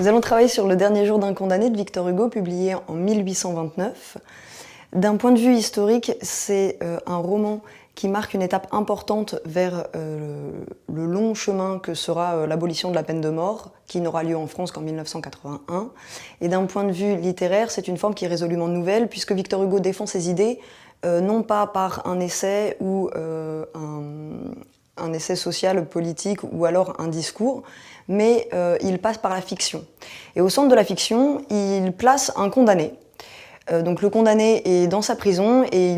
Nous allons travailler sur Le dernier jour d'un condamné de Victor Hugo, publié en 1829. D'un point de vue historique, c'est un roman qui marque une étape importante vers le long chemin que sera l'abolition de la peine de mort, qui n'aura lieu en France qu'en 1981. Et d'un point de vue littéraire, c'est une forme qui est résolument nouvelle, puisque Victor Hugo défend ses idées non pas par un essai ou un essai social, politique, ou alors un discours, mais il passe par la fiction. Et au centre de la fiction, il place un condamné. Donc le condamné est dans sa prison et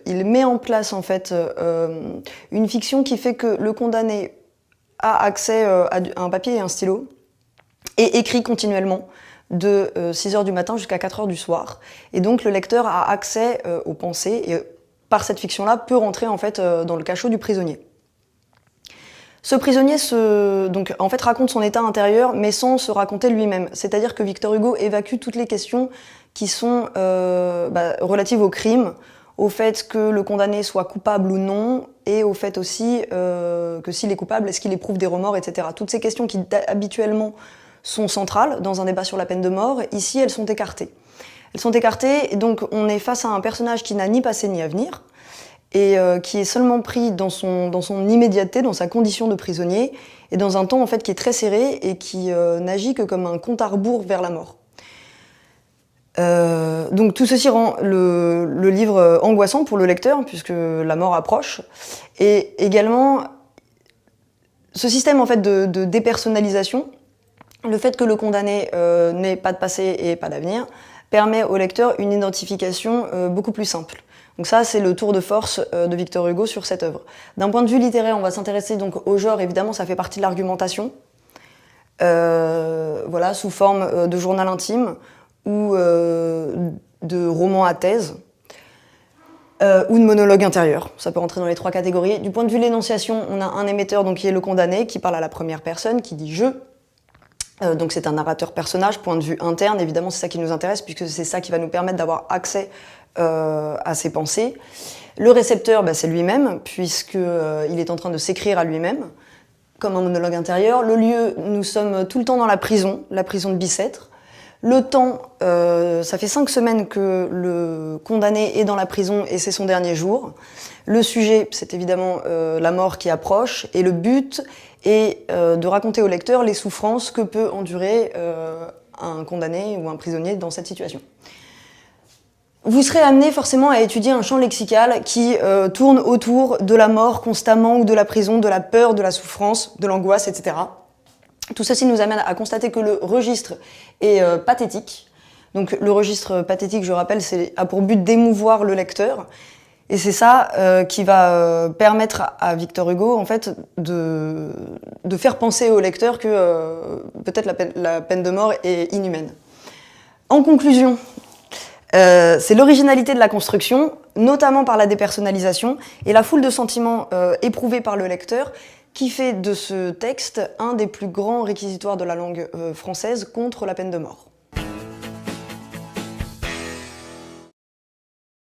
il met en place en fait une fiction qui fait que le condamné a accès à un papier et un stylo et écrit continuellement de 6h du matin jusqu'à 4h du soir. Et donc le lecteur a accès aux pensées et par cette fiction-là peut rentrer en fait dans le cachot du prisonnier. Ce prisonnier donc, en fait, raconte son état intérieur, mais sans se raconter lui-même. C'est-à-dire que Victor Hugo évacue toutes les questions qui sont relatives au crime, au fait que le condamné soit coupable ou non, et au fait aussi que s'il est coupable, est-ce qu'il éprouve des remords, etc. Toutes ces questions qui habituellement sont centrales dans un débat sur la peine de mort, ici elles sont écartées. Elles sont écartées, et donc on est face à un personnage qui n'a ni passé ni avenir, et qui est seulement pris dans son immédiateté, dans sa condition de prisonnier, et dans un temps en fait qui est très serré et qui n'agit que comme un compte à rebours vers la mort. Donc tout ceci rend le livre angoissant pour le lecteur, puisque la mort approche, et également ce système en fait de dépersonnalisation, le fait que le condamné n'ait pas de passé et pas d'avenir, permet au lecteur une identification beaucoup plus simple. Donc ça, c'est le tour de force de Victor Hugo sur cette œuvre. D'un point de vue littéraire, on va s'intéresser donc au genre, évidemment, ça fait partie de l'argumentation, voilà, sous forme de journal intime ou de roman à thèse, ou de monologue intérieur. Ça peut rentrer dans les trois catégories. Du point de vue de l'énonciation, on a un émetteur donc, qui est le condamné, qui parle à la première personne, qui dit « je ». Donc c'est un narrateur-personnage, point de vue interne, évidemment c'est ça qui nous intéresse, puisque c'est ça qui va nous permettre d'avoir accès à ses pensées. Le récepteur, c'est lui-même, puisqu'il est en train de s'écrire à lui-même, comme un monologue intérieur. Le lieu, nous sommes tout le temps dans la prison de Bicêtre. Le temps, ça fait 5 semaines que le condamné est dans la prison et c'est son dernier jour. Le sujet, c'est évidemment la mort qui approche, et le but est de raconter au lecteur les souffrances que peut endurer un condamné ou un prisonnier dans cette situation. Vous serez amené forcément à étudier un champ lexical qui tourne autour de la mort constamment, ou de la prison, de la peur, de la souffrance, de l'angoisse, etc. Tout ceci nous amène à constater que le registre est pathétique. Donc le registre pathétique, je rappelle, a pour but d'émouvoir le lecteur. Et c'est ça qui va permettre à Victor Hugo, en fait, de faire penser au lecteur que peut-être la peine de mort est inhumaine. En conclusion, c'est l'originalité de la construction, notamment par la dépersonnalisation, et la foule de sentiments éprouvés par le lecteur, qui fait de ce texte un des plus grands réquisitoires de la langue française contre la peine de mort.